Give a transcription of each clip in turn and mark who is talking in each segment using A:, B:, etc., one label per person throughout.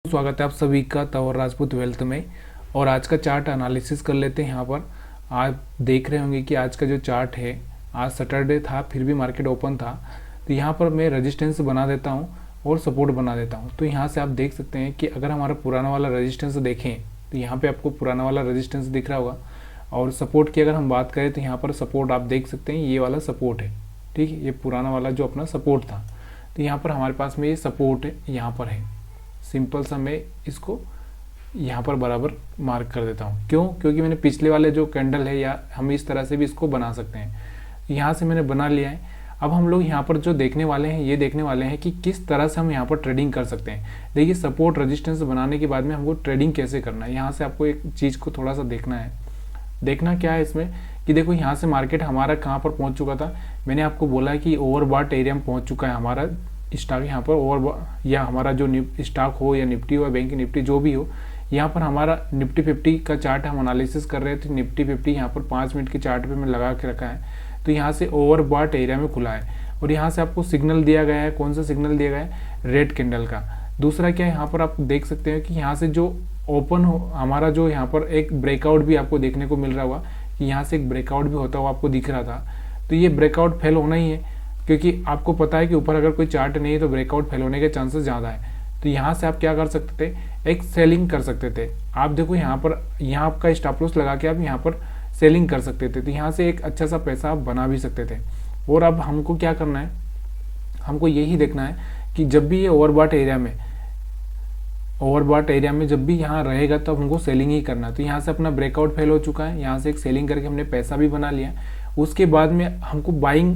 A: स्वागत है आप सभी का तंवर राजपूत वेल्थ में। और आज का चार्ट एनालिसिस कर लेते हैं। यहाँ पर आप देख रहे होंगे कि आज का जो चार्ट है, आज सैटरडे था फिर भी मार्केट ओपन था। तो यहाँ पर मैं रेजिस्टेंस बना देता हूँ और सपोर्ट बना देता हूँ। तो यहाँ से आप देख सकते हैं कि अगर हमारा पुराना वाला रेजिस्टेंस देखें तो यहाँ पे आपको पुराना वाला रेजिस्टेंस दिख रहा होगा। और सपोर्ट की अगर हम बात करें तो यहाँ पर सपोर्ट आप देख सकते हैं, ये वाला सपोर्ट है। ठीक है, ये पुराना वाला जो अपना सपोर्ट था, तो यहाँ पर हमारे पास में ये सपोर्ट है, यहाँ पर है। सिंपल सा मैं इसको यहाँ पर बराबर मार्क कर देता हूँ। क्यों? क्योंकि मैंने पिछले वाले जो कैंडल है, या हम इस तरह से भी इसको बना सकते हैं। यहाँ से मैंने बना लिया है। अब हम लोग यहाँ पर जो देखने वाले हैं, ये देखने वाले हैं कि किस तरह से हम यहाँ पर ट्रेडिंग कर सकते हैं। देखिए, सपोर्ट रेजिस्टेंस बनाने के बाद में हमको ट्रेडिंग कैसे करना है, यहाँ से आपको एक चीज़ को थोड़ा सा देखना है। देखना क्या है इसमें कि देखो, यहाँ से मार्केट हमारा कहाँ पर पहुँच चुका था। मैंने आपको बोला कि ओवरबॉट एरिया में पहुँच चुका है हमारा स्टॉक। यहाँ पर ओवर या हमारा जो स्टॉक हो या निफ्टी हो या बैंक निफ्टी जो भी हो, यहाँ पर हमारा निफ्टी 50 का चार्ट हम एनालिसिस कर रहे थे। निफ्टी 50 यहाँ पर 5 मिनट के चार्ट पे मैं लगा के रखा है। तो यहाँ से ओवरबॉट एरिया में खुला है और यहाँ से आपको सिग्नल दिया गया है। कौन सा सिग्नल दिया गया है? रेड कैंडल का। दूसरा क्या है, यहाँ पर आप देख सकते हैं कि यहाँ से जो ओपन हो हमारा, जो यहाँ पर एक ब्रेकआउट भी आपको देखने को मिल रहा होगा कि यहाँ से एक ब्रेकआउट भी होता हुआ आपको दिख रहा था। तो ये ब्रेकआउट फेल होना ही है, क्योंकि आपको पता है कि ऊपर अगर कोई चार्ट नहीं है तो ब्रेकआउट फेल होने के चांसेस ज़्यादा है। तो यहाँ से आप क्या कर सकते थे? एक सेलिंग कर सकते थे। आप देखो यहाँ पर, यहाँ आपका स्टॉप लॉस लगा के आप यहाँ पर सेलिंग कर सकते थे। तो यहाँ से एक अच्छा सा पैसा आप बना भी सकते थे। और अब हमको क्या करना है, हमको यही देखना है कि जब भी ये ओवरबॉट एरिया में जब भी यहाँ रहेगा तब हमको सेलिंग ही करना है। तो यहाँ से अपना ब्रेकआउट फेल हो चुका है, यहाँ से एक सेलिंग करके हमने पैसा भी बना लिया। उसके बाद में हमको बाइंग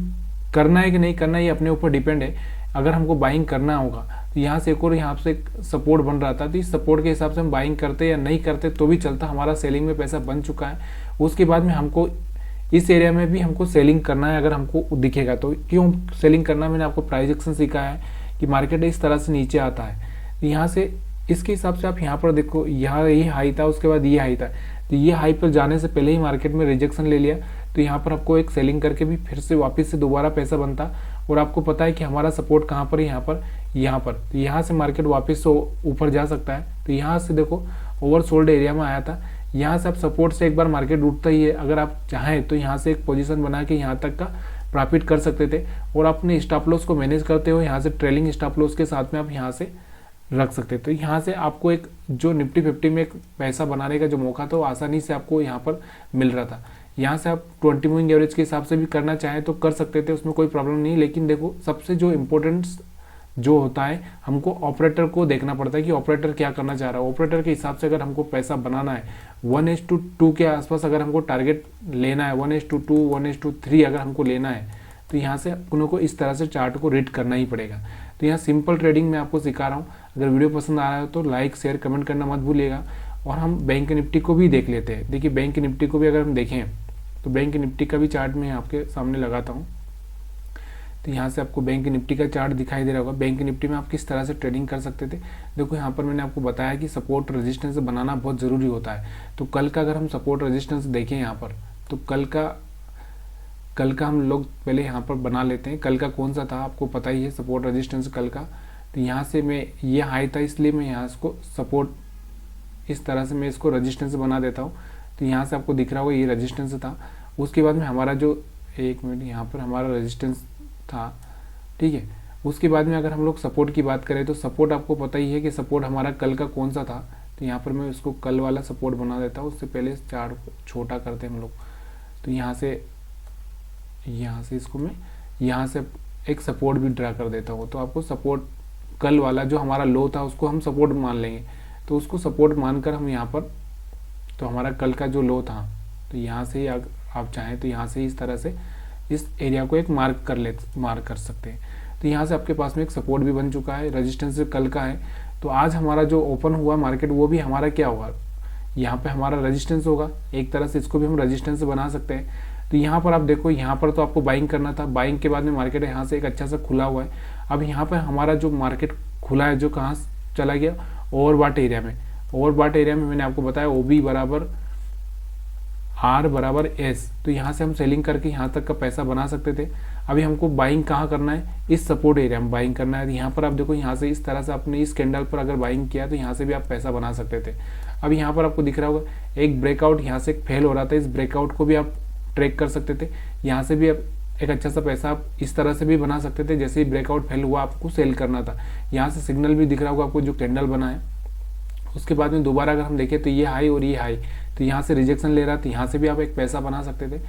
A: करना है कि नहीं करना है, ये अपने ऊपर डिपेंड है। अगर हमको बाइंग करना होगा तो यहाँ से एक और यहाँ से एक सपोर्ट बन रहा था, तो इस सपोर्ट के हिसाब से हम बाइंग करते या नहीं करते तो भी चलता। हमारा सेलिंग में पैसा बन चुका है। उसके बाद में हमको इस एरिया में भी हमको सेलिंग करना है अगर हमको दिखेगा तो। क्यों सेलिंग करना? मैंने आपको प्राइस एक्शन सिखाया है कि मार्केट इस तरह से नीचे आता है। तो यहाँ से इसके हिसाब से आप यहाँ पर देखो, यहाँ ये हाई था, उसके बाद ये हाई था। तो ये हाई पर जाने से पहले ही मार्केट में रिजेक्शन ले लिया। तो यहाँ पर आपको एक सेलिंग करके भी फिर से वापस से दोबारा पैसा बनता। और आपको पता है कि हमारा सपोर्ट कहाँ पर है, यहाँ पर। तो यहाँ से मार्केट वापस से ऊपर जा सकता है। तो यहाँ से देखो, ओवरसोल्ड एरिया में आया था। यहाँ से आप सपोर्ट से एक बार मार्केट उठता ही है। अगर आप चाहें तो यहाँ से एक पोजीशन बना के यहाँ तक का प्रॉफिट कर सकते थे। और अपने स्टॉप लॉस को मैनेज करते हो यहाँ से ट्रेलिंग स्टॉप लॉस के साथ में आप यहाँ से रख सकते। तो यहाँ से आपको एक जो निफ्टी 50 में एक पैसा बनाने का जो मौका था वो आसानी से आपको यहाँ पर मिल रहा था। यहाँ से आप 20 मूविंग एवरेज के हिसाब से भी करना चाहें तो कर सकते थे, उसमें कोई प्रॉब्लम नहीं। लेकिन देखो, सबसे जो इम्पोर्टेंस जो होता है, हमको ऑपरेटर को देखना पड़ता है कि ऑपरेटर क्या करना चाह रहा है। ऑपरेटर के हिसाब से अगर हमको पैसा बनाना है 1:2 के आसपास, अगर हमको टारगेट लेना है 1:2 1:3 अगर हमको लेना है, तो यहाँ से अपनों को इस तरह से चार्ट को रीड करना ही पड़ेगा। तो यहाँ सिंपल ट्रेडिंग मैं आपको सिखा रहा हूँ। अगर वीडियो पसंद आ रहा है तो लाइक शेयर कमेंट करना मत भूलिएगा। और हम बैंक निफ्टी को भी देख लेते हैं। देखिए, बैंक निफ्टी को भी अगर हम देखें तो बैंक निफ्टी का भी चार्ट मैं आपके सामने लगाता हूँ। तो यहाँ से आपको बैंक निफ्टी का चार्ट दिखाई दे रहा होगा। बैंक निफ्टी में आप किस तरह से ट्रेडिंग कर सकते थे। देखो, यहाँ पर मैंने आपको बताया कि सपोर्ट रेजिस्टेंस बनाना बहुत ज़रूरी होता है। तो कल का अगर हम सपोर्ट रेजिस्टेंस देखें यहाँ पर, तो कल का हम लोग पहले यहाँ पर बना लेते हैं। कल का कौन सा था आपको पता ही है, सपोर्ट रेजिस्टेंस कल का। तो यहाँ से मैं, ये हाई था इसलिए मैं यहाँ इसको सपोर्ट इस तरह से मैं इसको रेजिस्टेंस बना देता हूँ। तो यहाँ से आपको दिख रहा होगा ये रेजिस्टेंस था। उसके बाद में हमारा जो, एक मिनट, यहाँ पर हमारा रेजिस्टेंस था, ठीक है। उसके बाद में अगर हम लोग सपोर्ट की बात करें तो सपोर्ट आपको पता ही है कि सपोर्ट हमारा कल का कौन सा था। तो यहाँ पर मैं उसको कल वाला सपोर्ट बना देता हूँ। उससे पहले चार्ट को छोटा करते हैं हम लोग। तो यहाँ से इसको मैं यहाँ से एक सपोर्ट भी ड्रा कर देता हूँ। तो आपको सपोर्ट कल वाला जो हमारा लो था उसको हम सपोर्ट मान लेंगे। तो उसको सपोर्ट मानकर हम यहाँ पर, तो हमारा कल का जो लो था, तो यहाँ से ही आप चाहें तो यहाँ से इस तरह से इस एरिया को एक मार्क कर सकते हैं। तो यहाँ से आपके पास में एक सपोर्ट भी बन चुका है। रेजिस्टेंस कल का है। तो आज हमारा जो ओपन हुआ मार्केट, वो भी हमारा क्या होगा, यहाँ पे हमारा रेजिस्टेंस होगा। एक तरह से इसको भी हम रेजिस्टेंस बना सकते हैं। तो यहाँ पर आप देखो, यहाँ पर तो आपको बाइंग करना था। बाइंग के बाद में मार्केट यहाँ से एक अच्छा सा खुला हुआ है। अब यहाँ पर हमारा जो मार्केट खुला है, जो कहाँ चला गया, ओवरबॉट एरिया में। ओवरबॉट एरिया में मैंने आपको बताया OB बराबर R बराबर S, तो यहाँ से हम सेलिंग करके यहाँ तक का पैसा बना सकते थे। अभी हमको बाइंग कहाँ करना है, इस सपोर्ट एरिया में बाइंग करना है। यहाँ पर आप देखो, यहाँ से इस तरह से आपने इस कैंडल पर अगर बाइंग किया तो यहाँ से भी आप पैसा बना सकते थे। अब यहाँ पर आपको दिख रहा होगा एक ब्रेकआउट यहाँ से फेल हो रहा था, इस ब्रेकआउट को भी आप ट्रैक कर सकते थे। यहाँ से भी आप एक अच्छा सा पैसा आप इस तरह से भी बना सकते थे। जैसे ही ब्रेकआउट फेल हुआ आपको सेल करना था, यहाँ से सिग्नल भी दिख रहा होगा आपको जो कैंडल बना है। उसके बाद में दोबारा अगर हम देखें तो ये हाई और ये हाई, तो यहाँ से रिजेक्शन ले रहा था, यहाँ से भी आप एक पैसा बना सकते थे।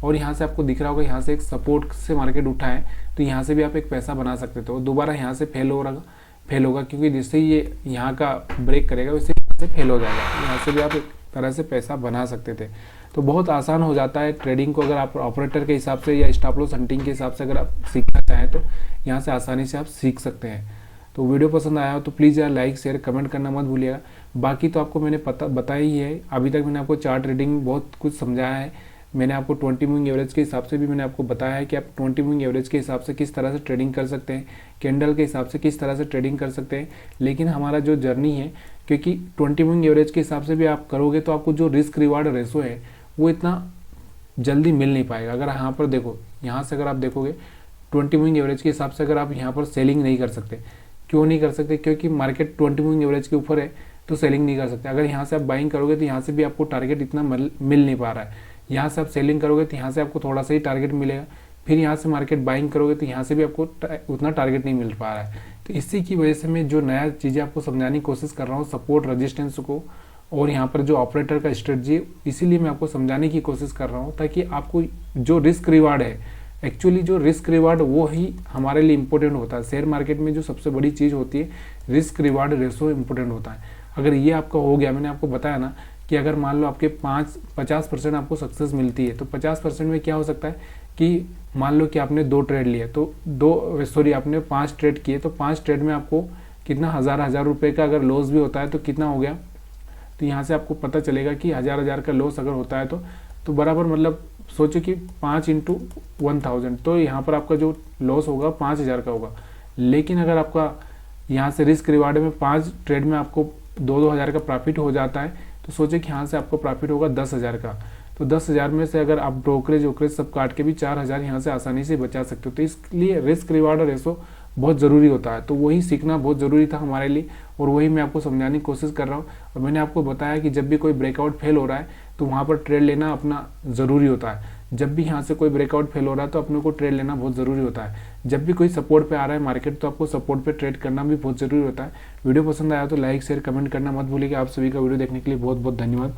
A: और यहाँ से आपको दिख रहा होगा यहाँ से एक सपोर्ट से मार्केट उठा है, तो यहाँ से भी आप एक पैसा बना सकते थे। और दोबारा यहाँ से फेल होगा क्योंकि जिससे ये यहाँ का ब्रेक करेगा उससे यहाँ से फेल हो जाएगा, यहाँ से भी आप एक तरह से पैसा बना सकते थे। तो बहुत आसान हो जाता है ट्रेडिंग को, अगर आप ऑपरेटर के हिसाब से या स्टॉप लॉस हंटिंग के हिसाब से अगर आप सीखना चाहें तो यहाँ से आसानी से आप सीख सकते हैं। तो वीडियो पसंद आया हो तो प्लीज़ यार लाइक शेयर कमेंट करना मत भूलिएगा। बाकी तो आपको मैंने बताया ही है, अभी तक मैंने आपको चार्ट ट्रेडिंग बहुत कुछ समझाया है। मैंने आपको 20 मूविंग एवरेज के हिसाब से भी मैंने आपको बताया है कि आप 20 मूविंग एवरेज के हिसाब से किस तरह से ट्रेडिंग कर सकते हैं, कैंडल के हिसाब से किस तरह से ट्रेडिंग कर सकते हैं। लेकिन हमारा जो जर्नी है, क्योंकि 20 मूविंग एवरेज के हिसाब से भी आप करोगे तो आपको जो रिस्क रिवार्ड रेशो है वो इतना जल्दी मिल नहीं पाएगा। अगर यहाँ पर देखो, यहाँ से अगर आप देखोगे 20 मूविंग एवरेज के हिसाब से अगर आप यहाँ पर सेलिंग नहीं कर सकते, क्यों नहीं कर सकते, क्योंकि मार्केट 20 मूविंग एवरेज के ऊपर है तो सेलिंग नहीं कर सकते। अगर यहाँ से आप बाइंग करोगे तो यहाँ से भी आपको टारगेट इतना मिल नहीं पा रहा है। यहाँ से आप सेलिंग करोगे तो यहाँ से आपको थोड़ा सा ही टारगेट मिलेगा, फिर यहाँ से मार्केट बाइंग करोगे तो यहाँ से भी आपको उतना टारगेट नहीं मिल पा रहा है। तो इसी की वजह से मैं जो नया चीज़ें आपको समझाने की कोशिश कर रहा हूँ, सपोर्ट रजिस्टेंस को और यहाँ पर जो ऑपरेटर का स्ट्रेटजी, इसीलिए मैं आपको समझाने की कोशिश कर रहा हूँ ताकि आपको जो रिस्क रिवार्ड है, एक्चुअली जो रिस्क रिवार्ड वो ही हमारे लिए इंपॉर्टेंट होता है। शेयर मार्केट में जो सबसे बड़ी चीज़ होती है रिस्क रिवार्ड रेशो इंपॉर्टेंट होता है। अगर ये आपका हो गया, मैंने आपको बताया ना कि अगर मान लो आपके 50% आपको सक्सेस मिलती है तो 50% में क्या हो सकता है कि मान लो कि आपने 2 ट्रेड लिए तो आपने 5 ट्रेड किए तो 5 ट्रेड में आपको कितना हज़ार रुपये का अगर लॉस भी होता है तो कितना हो गया। तो यहाँ से आपको पता चलेगा कि हज़ार का लॉस अगर होता है तो बराबर, मतलब सोचो कि 5 × 1000, तो यहाँ पर आपका जो लॉस होगा 5000 का होगा। लेकिन अगर आपका यहाँ से रिस्क रिवार्ड में 5 ट्रेड में आपको 2-2000 का प्रॉफिट हो जाता है तो सोचे कि यहाँ से आपको प्रॉफिट होगा 10,000 का। तो 10,000 में से अगर आप ब्रोकरेज सब काट के भी 4,000 यहाँ से आसानी से बचा सकते हो। तो इसलिए रिस्क रिवार्ड रेशो बहुत ज़रूरी होता है। तो वही सीखना बहुत ज़रूरी था हमारे लिए और वही मैं आपको समझाने की कोशिश कर रहा हूँ। और मैंने आपको बताया कि जब भी कोई ब्रेकआउट फेल हो रहा है तो वहाँ पर ट्रेड लेना अपना ज़रूरी होता है। जब भी यहाँ से कोई ब्रेकआउट फेल हो रहा है तो अपने को ट्रेड लेना बहुत ज़रूरी होता है। जब भी कोई सपोर्ट पे आ रहा है मार्केट तो आपको सपोर्ट पे ट्रेड करना भी बहुत ज़रूरी होता है। वीडियो पसंद आया तो लाइक शेयर कमेंट करना मत भूलिएगा। आप सभी का वीडियो देखने के लिए बहुत बहुत धन्यवाद।